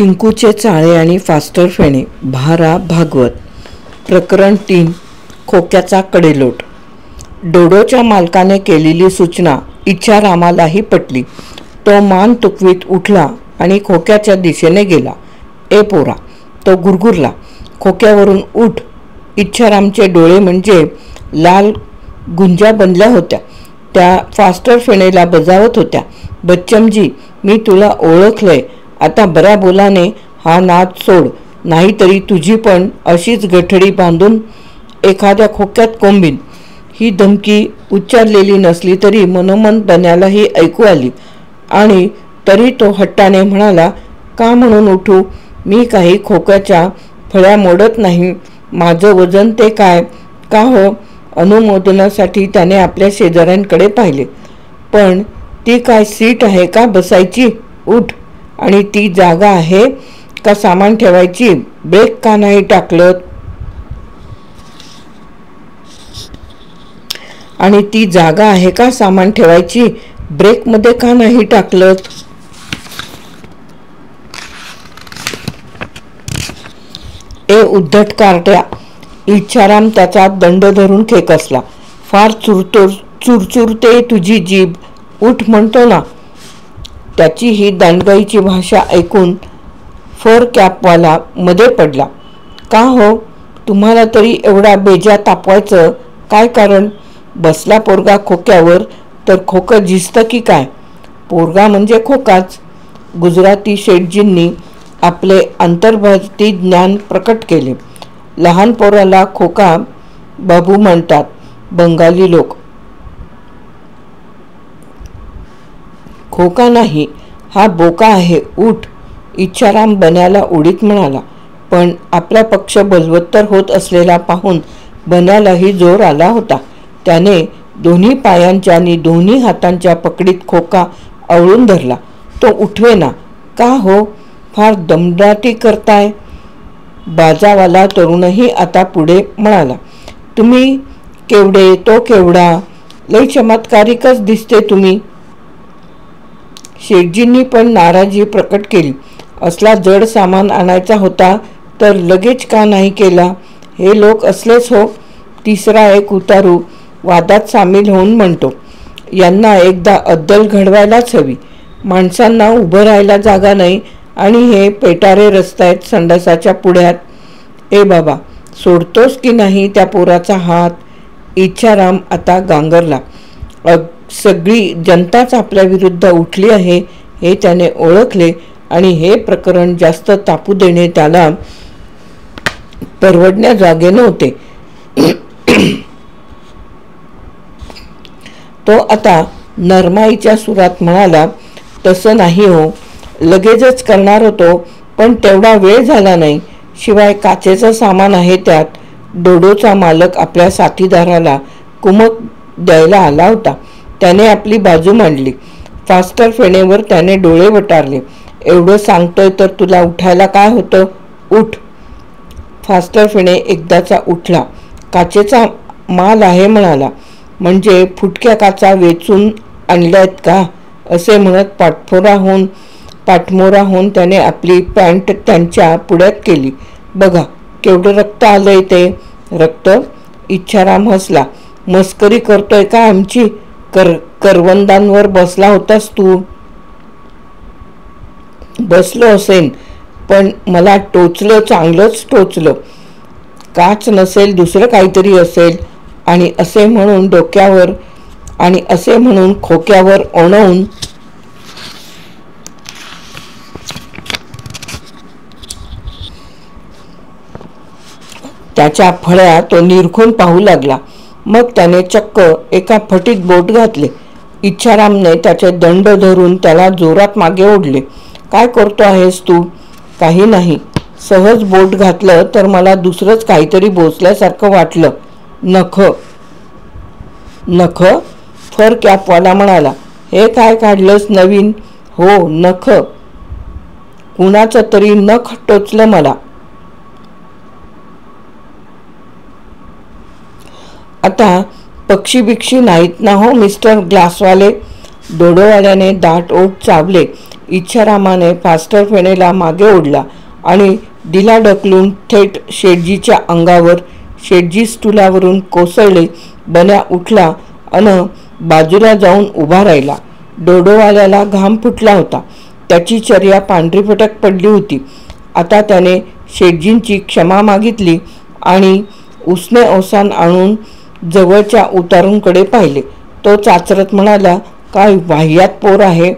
चिंकूचे चाळे आणि फास्टर फेणे. भारा भागवत. प्रकरण 3. खोक्याचा कडेलोट. डोडोच्या मालकाने केलेली सूचना इच्छारामालाही पटली. तो मान तुकवीत उठला आणि खोक्याच्या दिशेने गेला. ए पोरा, तो गुरगुरला, खोक्यावरून उठ. इच्छारामचे डोळे म्हणजे लाल गुंजा बनल्या होत्या. त्या फास्टर फेणेला बजावत होत्या. बच्चमजी, मी तुला ओळखलंय. आता बऱ्या बोलाने हा नाद सोड, नाहीतरी तुझी पण अशीच गठडी बांधून एखाद्या खोक्यात कोंबीन. ही धमकी उच्चारलेली नसली तरी मनोमन बन्यालाही ऐकू आली आणि तरी तो हट्टाने म्हणाला, का म्हणून उठू? मी काही खोक्याच्या फळ्या मोडत नाही. माझं वजन ते काय? का हो? अनुमोदनासाठी त्याने आपल्या शेजाऱ्यांकडे पाहिले. पण ती काय सीट आहे का बसायची? उठ. आणि ती जागा आहे का सामान ठेवायची? ब्रेक का नाही टाकलं? आणि ती जागा आहे का सामान ठेवायची? ब्रेकमध्ये का नाही टाकलं? ए उद्धट कारट्या! इच्छाराम त्याचा दंड धरून खेकसला. फार चुरचुरते तुझी जीभ. उठ म्हणतो ना. त्याची ही दांडगाईची भाषा ऐकून फर कॅपवाला मध्ये पडला. का हो, तुम्हाला तरी एवढा बेजा तापवायचं काय कारण? बसला पोरगा खोक्यावर तर खोकं झिजतं की काय? पोरगा म्हणजे खोकाच. गुजराती शेठजींनी आपले अंतर्भाती ज्ञान प्रकट केले. लहान पोराला खोका बाबू म्हणतात बंगाली लोक. खोका नाही, हा बोका आहे. उठ. इच्छाराम बन्याला उडीत म्हणाला. पण आपला पक्ष बलवत्तर होत असलेला पाहून बन्यालाही जोर आला होता. त्याने दोन्ही पायांच्या आणि दोन्ही हातांच्या पकडीत खोका आवळून धरला. तो उठवेना. का हो, फार दमदाटी करताय? बाजावाला तरुणही आता पुढे म्हणाला. तुम्ही केवढे, तो केवढा. लई चमत्कारिकच दिसते तुम्ही. शेठजींनी पण नाराजी प्रकट केली. असला जड सामान आणायचा होता तर लगेच का नाही केला? हे लोक असलेच हो. तिसरा एक उतारू वादात सामील होऊन म्हणतो, यांना एकदा अद्दल घडवायलाच हवी. माणसांना उभं राहायला जागा नाही आणि हे पेटारे रस्त्यात संडासाच्या पुढ्यात. ए बाबा, सोडतोस की नाही त्या पोराचा हात? इच्छाराम आता गांगरला. सगळी जनताच आपल्या विरुद्ध उठली आहे हे त्याने ओळखले आणि हे प्रकरण जास्त तापू देणे त्याला परवडण्याजोगे नव्हते. तो आता नरमाईच्या सुरात म्हणाला, तसं नाही हो, लगेचच करणार होतो पण तेवढा वेळ झाला नाही. शिवाय काचेचं सामान आहे त्यात. डोडोचा मालक आपल्या साथीदाराला कुमक द्यायला आला होता. त्याने आपली बाजू मांडली. फास्टर फेणेवर त्याने डोळे वटारले. एवढं सांगतोय तर तुला उठायला काय होतं? उठ. फास्टर फेणे एकदाचा उठला. काचेचा माल आहे म्हणाला. म्हणजे फुटक्या काचा वेचून आणल्यात का? असे म्हणत पाठमोरा होऊन त्याने आपली पॅन्ट त्यांच्या पुढ्यात केली. बघा केवढं रक्त आलंय ते. रक्त? इच्छाराम हसला. मस्करी करतोय का आमची? करवंदांवर बसला होतास तू? बसलो असेन, पण मला टोचलं, चांगलंच टोचलं. काच नसेल, दुसरं काहीतरी असेल. आणि असे म्हणून डोक्यावर आणि असे म्हणून खोक्यावर ओणवून त्याच्या फळ्या तो निरखून पाहू लागला. मग त्याने चक्क एका फटीत बोट घातले. इच्छारामने त्याचे दंड धरून त्याला जोरात मागे ओढले. काय करतो आहेस तू? काही नाही. सहज बोट घातलं तर मला दुसरंच काहीतरी बोचल्यासारखं वाटलं. नख. नख? फर कॅपवाला म्हणाला. हे काय काढलंस नवीन? हो, नख. कुणाचं तरी नख टोचलं मला. आता पक्षी बिक्षी नाहीत ना हो मिस्टर ग्लासवाले? डोडोवाल्याने दाट ओठ चावले. इच्छारामाने फास्टर फेणेला मागे ओढला आणि दिला ढकलून थेट शेटजीच्या अंगावर. शेटजी स्टुलावरून कोसळले. बन्या उठला अन बाजूला जाऊन उभा राहिला. डोडोवाल्याला घाम फुटला होता. त्याची चर्या पांढरीफटक पडली होती. आता त्याने शेटजींची क्षमा मागितली आणि उसने अवसान आणून जवळच्या उतारूंकडे पाहिले. तो चाचरत म्हणाला, काय वाह्यात पोर आहे,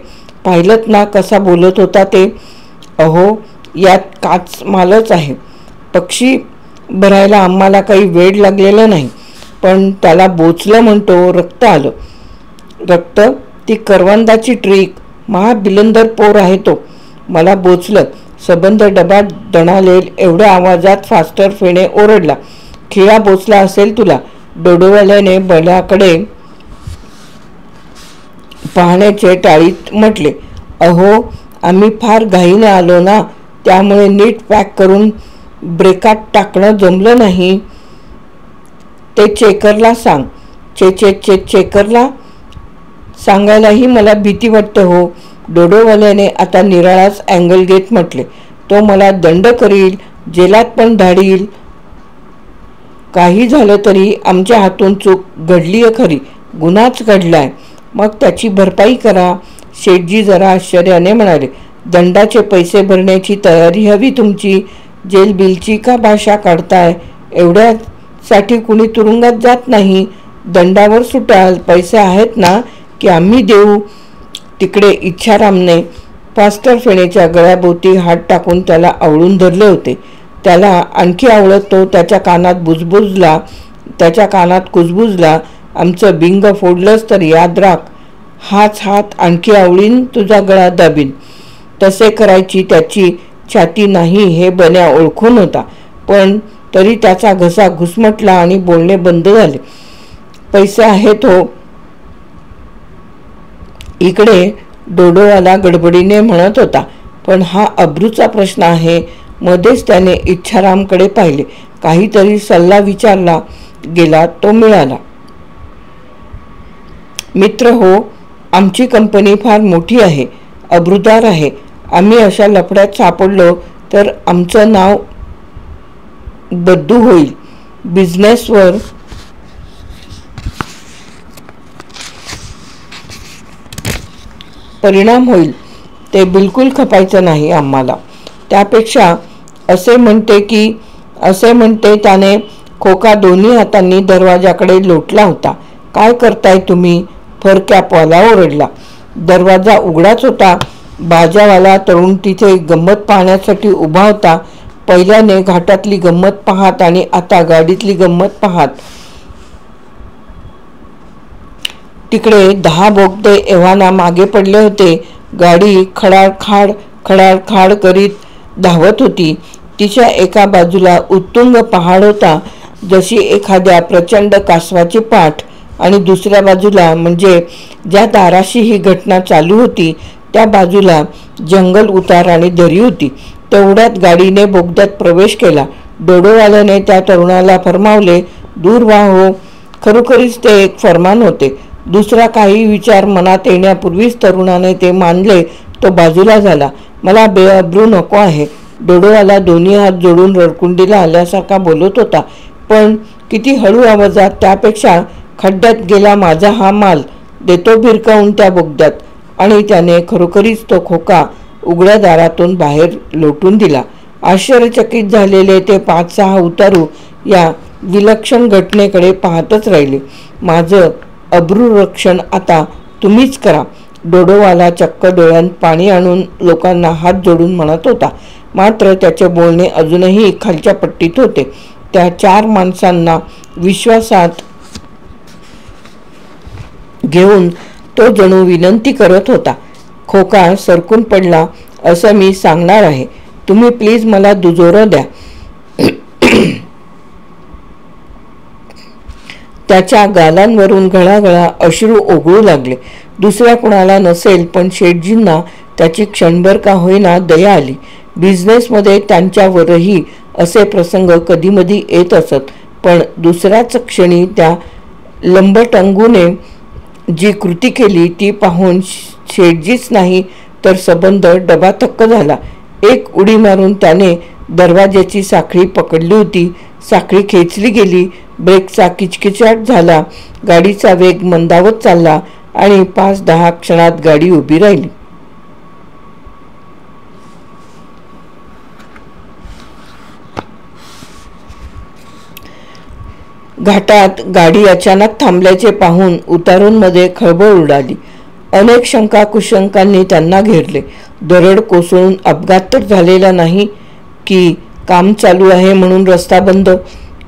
पाहिलंत ना कसा बोलत होता ते. अहो, यात काच मालच आहे. पक्षी भरायला आम्हाला काही वेळ लागलेलं नाही, पण त्याला बोचलं म्हणतो रक्त आलं. रक्त? ती करवंदाची ट्रिक. महाबिलंदर पोर आहे तो. मला बोचलं. सबंध डबा दणालेल एवढ्या आवाजात फास्टर फेणे ओरडला, खिळा बोचला असेल तुला. डोडोवाल्याने बल्याकडे पाहण्याचे टाळीत म्हटले, अहो, आम्ही फार घाईने आलो ना, त्यामुळे नीट पॅक करून ब्रेकात टाकणं जमलं नाही. ते चेकरला सांग. चेकरला सांगायलाही मला भीती वाटते हो. डोडोवाल्याने आता निराळाच अँगल घेत म्हटले, तो मला दंड करील, जेलात पण धाडील. काही झालं तरी आमच्या हातून चूक घडली आहे खरी, गुन्हाच घडलाय, मग त्याची भरपाई करा. शेटजी जरा आश्चर्याने म्हणाले, दंडाचे पैसे भरण्याची तयारी हवी तुमची. जेल बिलची का भाषा काढताय? एवढ्यासाठी कुणी तुरुंगात जात नाही. दंडावर सुटाल. पैसे आहेत ना की आम्ही देऊ. तिकडे इच्छारामने फास्टर फेणेच्या गळ्याभोवती हात टाकून त्याला आवळून धरले होते. त्याला आणखी आवळत तो त्याच्या कानात कुजबुजला, आमचं बिंग फोडलंस तर याद राख, हाच हात आणखी आवळीन तुझा गळा दाबीन. तसे करायची त्याची छाती नाही हे बन्या ओळखून होता, पण तरी त्याचा घसा घुसमटला आणि बोलणे बंद झाले. पैसे आहेत हो. इकडे डोडोवाला गडबडीने म्हणत होता, पण हा अब्रूचा प्रश्न आहे. मध्येच त्याने इच्छारामकडे पाहिले. काहीतरी सल्ला विचारला गेला तो मिळाला. मित्र हो, आमची कंपनी फार मोठी आहे, अब्रूदार आहे. आम्ही अशा लफड्यात सापडलो तर आमचं नाव बद्दू होईल. बिझनेसवर परिणाम होईल. ते बिलकुल खपायचं नाही आम्हाला. त्यापेक्षा असे म्हणते त्याने खोका दोन्ही हातांनी दरवाजाकडे लोटला होता. काय करताय तुम्ही? फरकॅपवाला ओरडला. दरवाजा उघडाच होता. बाजावाला तरुण तिथे गंमत पाहण्यासाठी उभा होता. पहिल्याने घाटातली गंमत पाहत आणि आता गाडीतली गंमत पाहत. तिकडे 10 बोगदे एव्हाना मागे पडले होते. गाडी खडाखाड करीत धावत होती. तिच्या एका बाजूला उत्तुंग पहाड होता, जशी एखाद्या प्रचंड कासवाची पाठ, आणि दुसऱ्या बाजूला, म्हणजे ज्या दाराशी ही घटना चालू होती त्या बाजूला जंगल उतार आणि दरी होती. तेवढ्यात गाडीने बोगद्यात प्रवेश केला. डोडोवाल्याने त्या तरुणाला फरमावले, दूर व्हा हो. खरोखरीच ते एक फरमान होते. दुसरा काही विचार मनात येण्यापूर्वीच तरुणाने ते मानले. तो बाजूला झाला. मला बेअब्रू नको आहे. डोडोवाला दोन्ही हात जोडून रडकुंडीला आल्यासारखा बोलत होता, पण किती हळू आवाजात. त्यापेक्षा खड्ड्यात गेला माझा हा माल, देतो भिरकावून त्या बोगद्यात. आणि त्याने खरोखरीच तो खोका उघड्या दारातून बाहेर लोटून दिला. आश्चर्यचकित झालेले ते 5-6 उतारू या विलक्षण घटनेकडे पाहतच राहिले. माझं अब्रूरक्षण आता तुम्हीच करा. डोडोवाला चक्क डोळ्यात पाणी आणून लोकांना हात जोडून म्हणत होता. मात्र त्याचे बोलणे अजूनही खालच्या पट्टीत होते. त्या 4 माणसांना विश्वासात घेऊन तो जणू विनंती करत होता. खोका सरकून पडला असं मी सांगणार आहे. तुम्ही प्लीज मला दुजोरा द्या. त्याच्या गालांवरून घळाघळा अश्रू ओघळू लागले. दुसऱ्या कुणाला नसेल, पण शेटजींना त्याची क्षणभर का होईना दया आली. बिझनेसमध्ये त्यांच्यावरही असे प्रसंग कधीमधी येत असत, पण दुसऱ्याच क्षणी त्या लंबटंगूने जी कृती केली ती पाहून शेटजीच नाही तर सबंध डबा थक्क झाला. एक उडी मारून त्याने दरवाज्याची साखळी पकडली होती. साखळी खेचली गेली. ब्रेकचा किचकिचाट झाला. गाडीचा वेग मंदावत चालला आणि 5-10 क्षणात गाडी उभी राहिली. घाटात गाडी अचानक थांबल्याचे पाहून उतारूंमध्ये खळबळ उडाली. अनेक शंका कुशंकांनी त्यांना घेरले. दरड कोसळून अपघात तर झालेला नाही की काम चालू आहे म्हणून रस्ता बंद?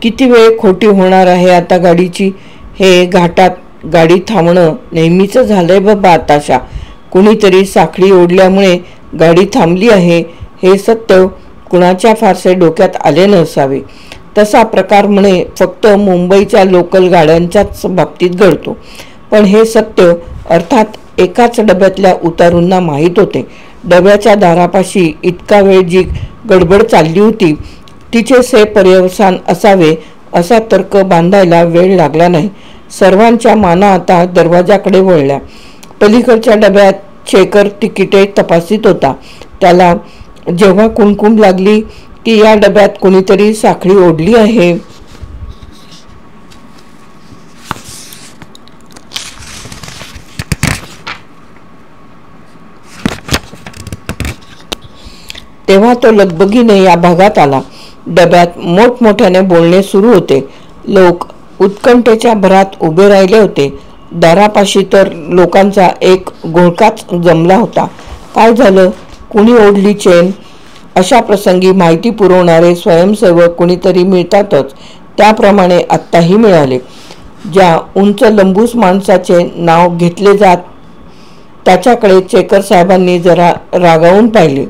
किती वेळ खोटी होणार आहे आता गाडीची? हे घाटात गाडी थांबणं नेहमीच झालंय बाबा आताशा. कुणीतरी साखळी ओढल्यामुळे गाडी थांबली आहे हे सत्य कुणाच्या फारसे डोक्यात आले नसावे. तसा प्रकार म्हणे फक्त मुंबईच्या लोकल गाड्यांच्याच बाबतीत घडतो. पण हे सत्य अर्थात एकाच डब्यातल्या उतारूंना माहीत होते. डब्याच्या दारापाशी इतका वेळ जी गडबड चालली होती तिचे पर्यवसान असावे असा तर्क बांधायला वेळ लागला नाही. सर्वांच्या माना आता दरवाजाकडे वळल्या. पलीकडच्या डब्यात चेकर तिकिटे तपासित होता. त्याला जेव्हा कुणकुण लागली की या डब्यात कोणीतरी साखळी ओढली आहे, तेव्हा तो लगबगीने या भागात आला. डब्यात मोठमोठ्याने बोलणे सुरू होते. लोक उत्कंठेच्या भरात उभे राहिले होते. दारापाशी तर लोकांचा एक घोळकाच जमला होता. काय झालं? कुणी ओढली चेन? अशा प्रसंगी माहिती पुरवणारे स्वयंसेवक कुणीतरी मिळतातच. त्याप्रमाणे आत्ताही मिळाले. ज्या उंच लंबूस माणसाचे नाव घेतले जात त्याच्याकडे चेकर साहेबांनी जरा रागावून पाहिले.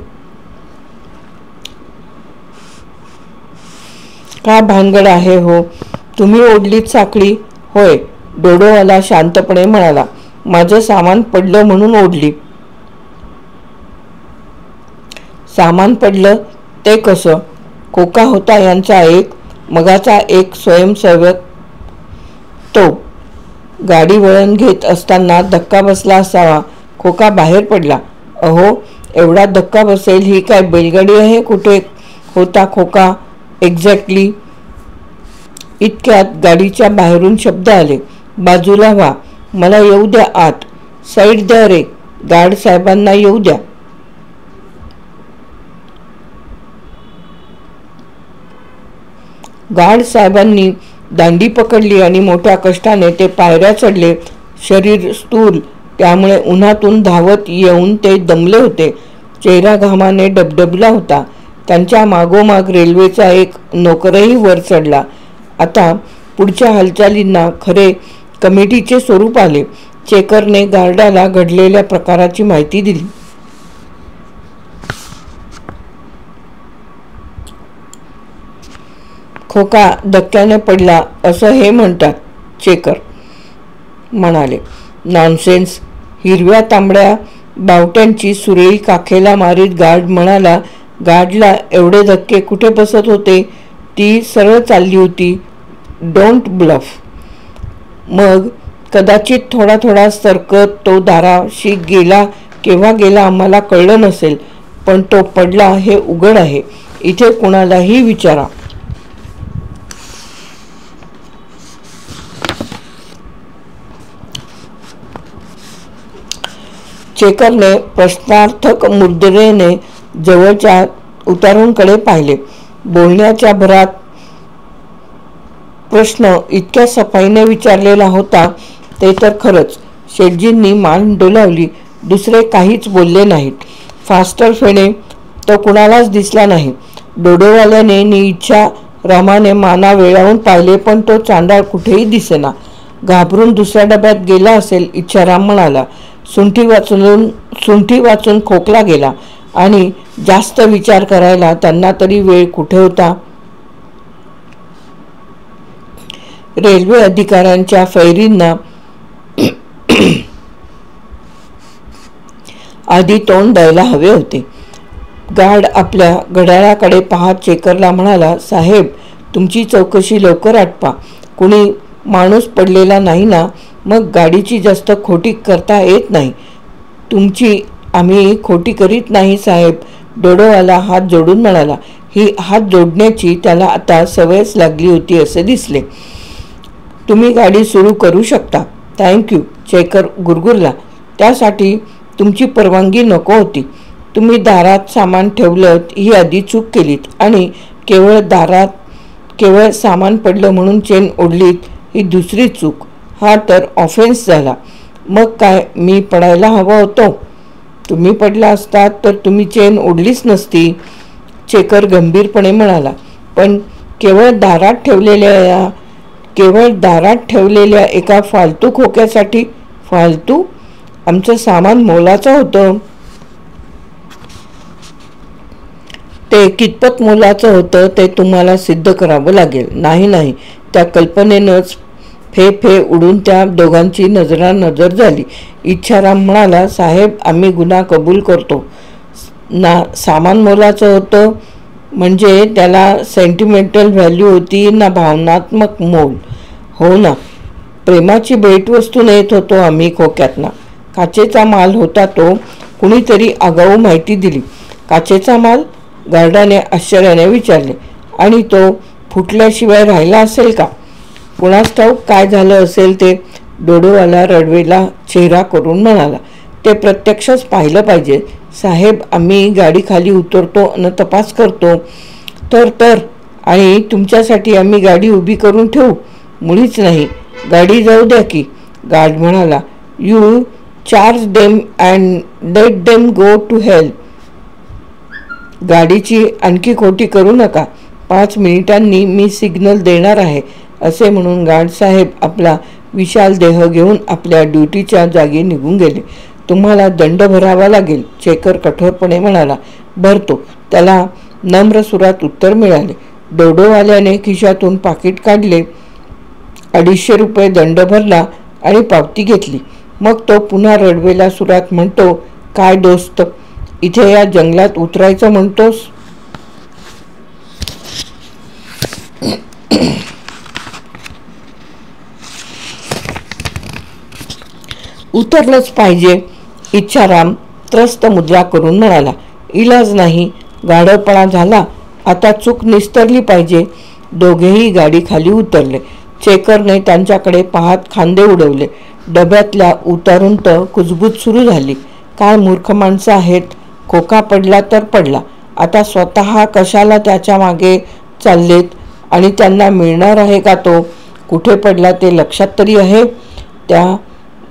का भानगड आहे हो? तुम्ही ओढलीत साखळी? होय, डोडोवाला शांतपणे म्हणाला. माझं सामान पडलं म्हणून ओढली. सामान पडलं ते कसं? खोका होता यांचा एक, मगाचा एक स्वयंसेवक. तो गाडी वळण घेत असताना धक्का बसला असावा. खोका बाहेर पडला. अहो, एवढा धक्का बसेल ही काय बैलगाडी आहे? कुठे होता खोका एक्झॅक्टली? इतक्यात गाडीच्या बाहेरून शब्द आले. बाजूला व्हा, मला येऊ द्या आत. साईड द्या रे, गार्ड साहेबांना येऊ द्या. गार्ड साहेबांनी दांडी पकडली आणि मोठ्या कष्टाने ते पायऱ्या चढले. शरीर स्थूल, त्यामुळे उन्हातून धावत येऊन ते दमले होते. चेहरा घामाने डबडबला होता. त्यांच्या मागोमाग रेल्वेचा एक नोकरही वर चढला. आता पुढच्या हालचालींना खरे कमिटीचे स्वरूप आले. चेकरने गार्डाला घडलेल्या प्रकाराची माहिती दिली. खोका धक्क्याने पडला असं हे म्हणतात, चेकर म्हणाले. नॉनसेन्स. हिरव्या तांबड्या बावट्यांची सुरेळी काखेला मारीत गार्ड म्हणाला. गार्डला एवढे धक्के कुठे बसत होते? ती सरळ चालली होती. Don't bluff. मग कदाचित थोडा थोडा सरकत तो दाराशी गेला. केव्हा गेला आम्हाला कळलं नसेल, पण तो पडला हे उघड आहे. इथे कुणालाही विचारा. चेकरने प्रश्नार्थक मुद्रेने जवळच्या उतारूंकडे पाहिले. बोलण्याच्या भरात प्रश्न इतक्या सफाईने विचारलेला होता ते तर खरंच. शेटजींनी मान डोलावली. दुसरे काहीच बोलले नाहीत. फास्टर फेणे तो कुणालाच दिसला नाही. डोडोवाल्याने इच्छा रामाने माना वेळावून पाहिले, पण तो चांडाळ कुठेही दिसेना. घाबरून दुसऱ्या डब्यात गेला असेल, इच्छाराम म्हणाला. सुंठी वाचून खोकला गेला आणि जास्त विचार करायला त्यांना तरी वेळ कुठे होता. रेल्वे अधिकाऱ्यांच्या फैरींना आधी तोंड द्यायला हवे होते. गार्ड आपल्या घड्याळाकडे पाहत चेकरला म्हणाला. साहेब, तुमची चौकशी लवकर आटपा. कुणी माणूस पडलेला नाही ना? मग गाडीची जास्त खोटी करता येत नाही. तुमची आम्ही खोटी करीत नाही साहेब, डोडोवाला हात जोडून म्हणाला. ही हात जोडण्याची त्याला आता सवयच लागली होती असे दिसले. तुम्ही गाडी सुरू करू शकता. थँक्यू, चेकर गुरगुरला. त्यासाठी तुमची परवानगी नको होती. तुम्ही दारात सामान ठेवलं ही आधी चूक केलीत आणि केवळ सामान पडलं म्हणून चेन ओढलीत ही दुसरी चूक. हा तर ऑफेन्स झाला. मग काय मी पडायला हवा होतो? तुम्ही पडला असतात तर तुम्ही चेन ओढलीच नसती, चेकर गंभीरपणे म्हणाला. पण केवळ दारात ठेवलेल्या एका फालतू खोक्यासाठी? फालतू? आमचं सामान मोलाचं होतं. ते कितपत मोलाचं होतं ते तुम्हाला सिद्ध करावं लागेल. नाही, त्या कल्पनेनंच फे उडून त्या दोघांची नजरानजर झाली. इच्छाराम म्हणाला, साहेब आम्ही गुन्हा कबूल करतो ना. सामान मोलाचं होतं म्हणजे त्याला सेंटिमेंटल व्हॅल्यू होती ना भावनात्मक मोल? हो ना. प्रेमाची भेटवस्तू नेत होतो आम्ही खोक्यातना. काचेचा माल होता तो. कुणीतरी आगाऊ माहिती दिली. काचेचा माल? गार्डाने आश्चर्याने विचारले. आणि तो फुटल्याशिवाय राहिला असेल का? कुणास ठाऊक काय झालं असेल ते, डोडोवाला रडवेला चेहरा करून म्हणाला. ते प्रत्यक्षच पाहिलं पाहिजे साहेब. आम्ही गाडी खाली उतरतो आणि तपास करतो. तर आणि तुमच्यासाठी आम्ही गाडी उभी करून ठेवू? मुळीच नाही. गाडी जाऊ द्या की, गार्ड म्हणाला. You charge them and let them go to hell. गाडीची आणखी खोटी करू नका. 5 मिनिटांनी मी सिग्नल देणार आहे असे म्हणून गार्ड साहेब आपला विशाल देह घेऊन आपल्या ड्युटीच्या जागी निघून गेले. तुम्हाला दंड भरावा लागेल, चेकर कठोरपणे म्हणाला. भरतो, त्याला नम्र सुरात उत्तर मिळाले. डोडोवाल्याने खिशातून पाकिट काढले, 250 रुपये दंड भरला आणि पावती घेतली. मग तो पुन्हा रडवेला सुरात म्हणतो, काय दोस्त, इथे या जंगलात उतरायचं म्हणतोस? उतरलंच पाहिजे, इच्छाराम त्रस्त मुद्रा करून म्हणाला. इलाज नाही, गाढवपणा झाला. आता चूक निस्तरली पाहिजे. दोघेही गाडी खाली उतरले. चेकरने त्यांच्याकडे पाहत खांदे उडवले. डब्यातल्या उतारूंत कुजबूज सुरू झाली. काय मूर्ख माणसं आहेत. खोका पडला तर पडला. आता स्वतः कशाला त्याच्या मागे चाललेत? आणि त्यांना मिळणार आहे का तो? कुठे पडला ते लक्षात तरी आहे? त्या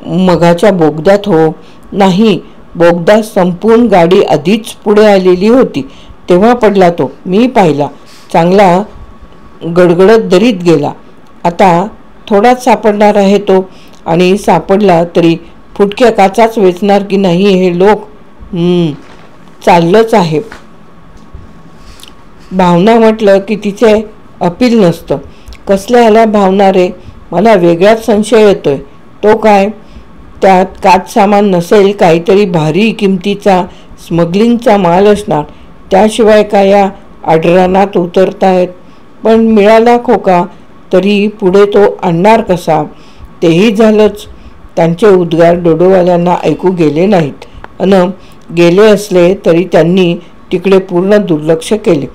मगाच्या बोगद्यात? हो. नाही, बोगदा संपून गाडी आधीच पुढे आलेली होती तेव्हा पडला तो. मी पाहिला. चांगला गडगडत दरीत गेला. आता थोडाच सापडणार आहे तो. आणि सापडला तरी फुटक्या काचाच वेचणार की नाही हे लोक? चाललंच आहे. भावना म्हटलं की तिचे अपील नसतं. कसल्या ह्याला भावना रे? मला वेगळाच संशय येतोय. तो काय? त्यात काच सामान नसेल, काहीतरी भारी किमतीचा स्मगलिंगचा माल असणार. त्याशिवाय काय या आडरानात उतरतायत? पण मिळाला खोका तरी पुढे तो आणणार कसा? तेही झालंच. त्यांचे उद्गार डोडोवाल्यांना ऐकू गेले नाहीत. गेले असले तरी त्यांनी तिकडे पूर्ण दुर्लक्ष केले.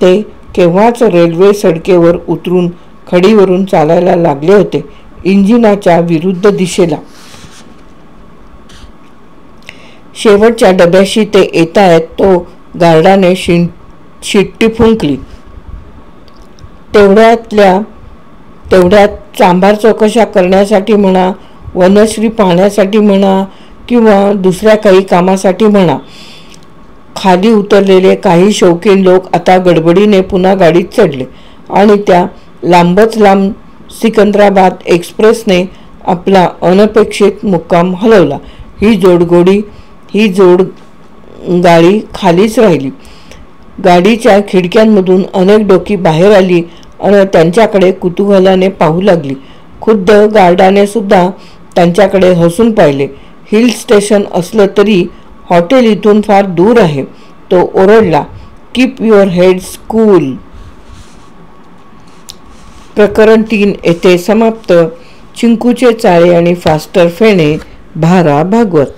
ते केव्हाच रेल्वे सडकेवर उतरून खडीवरून चालायला लागले होते, इंजिनाच्या विरुद्ध दिशेला. शेवटच्या डब्याशी ते येतायत तो गार्डाने शिट्टी फुंकली. तेवढ्यात चांभार चौकशा करण्यासाठी म्हणा, वनश्री पाहण्यासाठी म्हणा किंवा दुसऱ्या काही कामासाठी म्हणा, खाली उतरलेले काही शौकीन लोक आता गडबडीने पुन्हा गाडीत चढले आणि त्या लांबच लांब सिकंदराबाद एक्सप्रेसने आपला अनपेक्षित मुक्काम हलवला. ही जोड गाडी खालीच राहिली. गाडीच्या खिडक्यांमधून अनेक डोकी बाहेर आली आणि त्यांच्याकडे कुतूहलाने पाहू लागली. खुद्द गार्डाने सुद्धा त्यांच्याकडे हसून पाहिले. हिल स्टेशन असलं तरी हॉटेल इथून फार दूर आहे. तो ओरडला, कीप युअर हेड्स कूल. प्रकरण 3 येथे समाप्त. चिंकूचे चाळे आणि फास्टर फेणे, भारा भागवत.